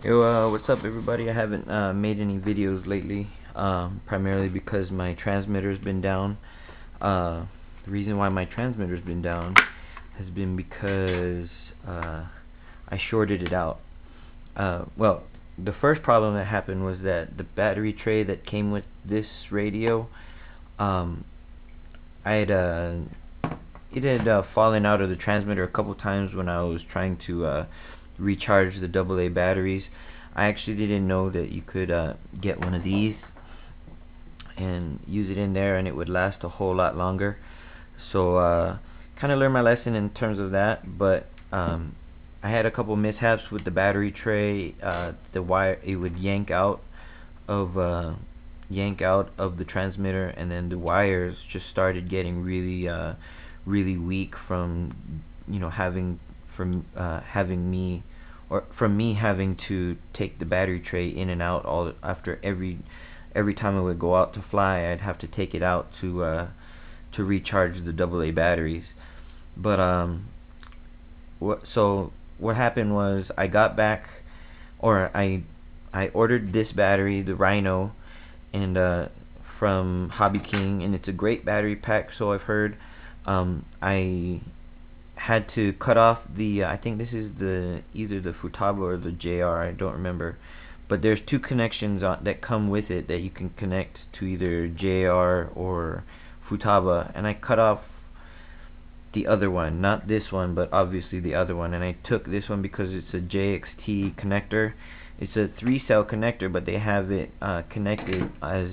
Yo, what's up everybody? I haven't made any videos lately, primarily because my transmitter's been down. The reason why my transmitter's been down has been because I shorted it out. Well, the first problem that happened was that the battery tray that came with this radio, I had it had fallen out of the transmitter a couple times when I was trying to recharge the AA batteries. I actually didn't know that you could get one of these and use it in there and it would last a whole lot longer. So kind of learned my lesson in terms of that, but I had a couple mishaps with the battery tray. The wire, it would yank out of the transmitter, and then the wires just started getting really weak from having me having to take the battery tray in and out all after every time I would go out to fly. I'd have to take it out to recharge the AA batteries. But what happened was I got back, or I ordered this battery, the Rhino, and from Hobby King, and it's a great battery pack, so I've heard. I had to cut off the I think this is either the Futaba or the JR, I don't remember, but there's two connections that come with it that you can connect to either JR or Futaba, and I cut off the other one, not this one, but obviously the other one, and I took this one because it's a JXT connector. It's a 3-cell connector, but they have it connected as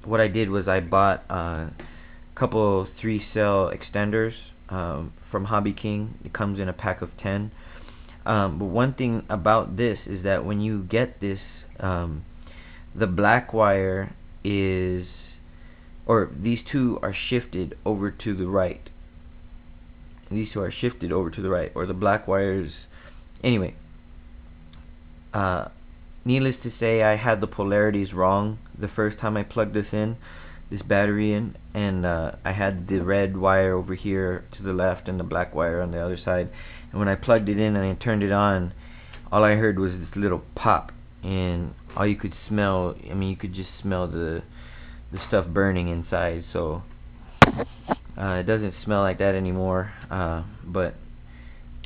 what I did was I bought couple 3-cell extenders from Hobby King. It comes in a pack of 10. But one thing about this is that when you get this, the black wire is, or these two are shifted over to the right. These two are shifted over to the right, or the black wires. Anyway, needless to say, I had the polarities wrong the first time I plugged this battery in, and I had the red wire over here to the left and the black wire on the other side, and when I plugged it in and I turned it on, all I heard was this little pop, and all you could smell, I mean, you could just smell the stuff burning inside. So it doesn't smell like that anymore, but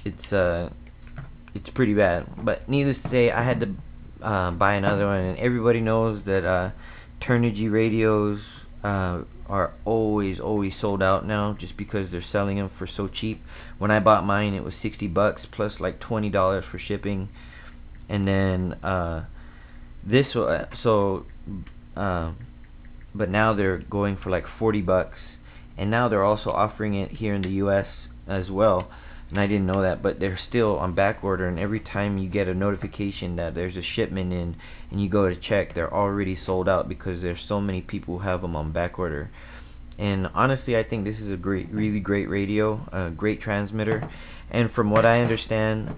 it's pretty bad. But needless to say, I had to buy another one, and everybody knows that Turnigy radios are always sold out now, just because they're selling them for so cheap. When I bought mine, it was $60 plus like $20 for shipping, and then but now they're going for like $40, and now they're also offering it here in the US as well. And I didn't know that, but they're still on back order, and every time you get a notification that there's a shipment in and you go to check, they're already sold out because there's so many people who have them on back order. And honestly, I think this is a really great radio, a great transmitter, and from what I understand,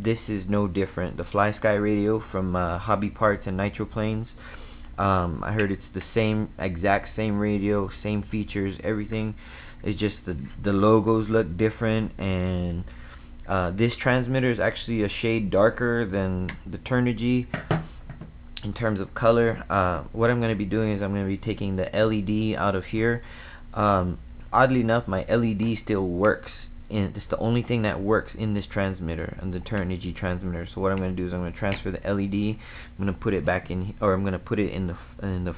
this is no different. The FlySky radio from Hobby Parts and Nitroplanes, I heard it's the exact same radio, same features, everything. It's just the logos look different, and this transmitter is actually a shade darker than the Turnigy in terms of color. What I'm going to be doing is I'm going to be taking the LED out of here. Oddly enough, my LED still works. It's the only thing that works in this transmitter, and the Turnigy transmitter. So what I'm going to do is I'm going to transfer the LED. I'm going to put it back in, or I'm going to put it in the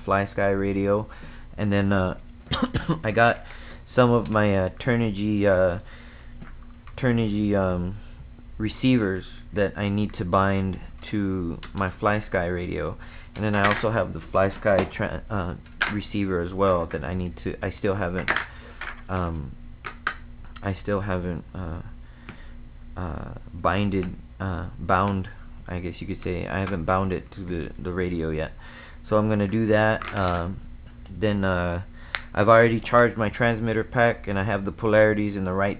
FlySky radio, and then I got some of my Turnigy receivers that I need to bind to my FlySky radio, and then I also have the FlySky receiver as well that I need to. I still haven't bound, I guess you could say. I haven't bound it to the radio yet, so I'm gonna do that. Then I've already charged my transmitter pack, and I have the polarities in the right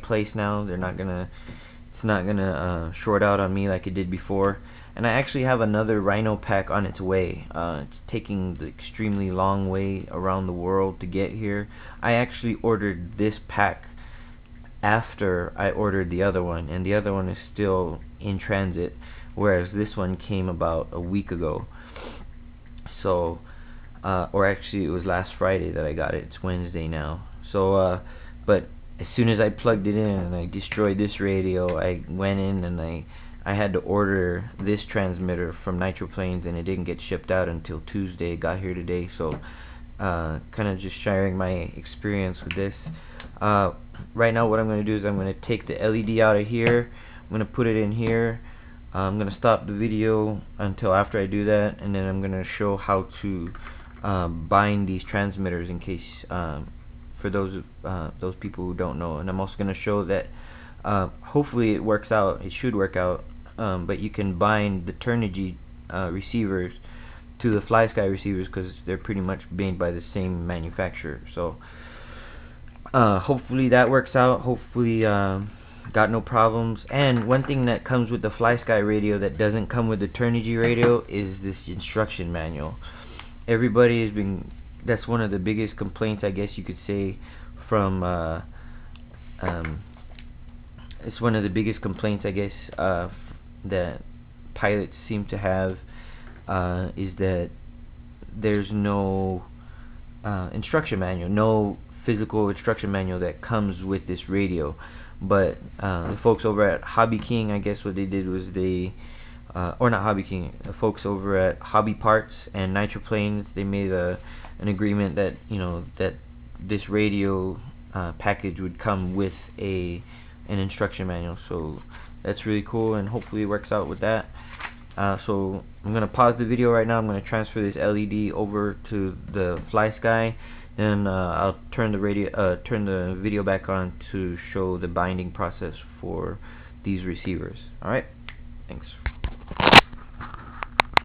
place now. It's not gonna short out on me like it did before. And I actually have another Rhino pack on its way. It's taking the extremely long way around the world to get here. I actually ordered this pack after I ordered the other one, and the other one is still in transit, whereas this one came about a week ago. So or actually it was last Friday that I got it. It's Wednesday now. So but as soon as I plugged it in and I destroyed this radio, I went in and I had to order this transmitter from Nitroplanes, and it didn't get shipped out until Tuesday. It got here today. So kind of just sharing my experience with this. Right now what I'm going to do is I'm going to take the LED out of here. I'm going to put it in here. I'm going to stop the video until after I do that, and then I'm going to show how to bind these transmitters in case for those people who don't know. And I'm also going to show that hopefully it works out. It should work out, but you can bind the th9x receivers to the FlySky receivers because they're pretty much made by the same manufacturer. So hopefully that works out. Hopefully got no problems. And one thing that comes with the FlySky radio that doesn't come with the th9x radio is this instruction manual. Everybody has been, that's one of the biggest complaints, I guess you could say, from it's one of the biggest complaints, I guess, that pilots seem to have, is that there's no instruction manual, no physical instruction manual that comes with this radio. But the folks over at Hobby King, I guess what they did was they or not Hobby King, the folks over at Hobby Parts and Nitroplanes, they made an agreement that, you know, that this radio package would come with an instruction manual. So that's really cool, and hopefully it works out with that. So I'm going to pause the video right now. I'm going to transfer this LED over to the FlySky, and I'll turn the video back on to show the binding process for these receivers. Alright, thanks.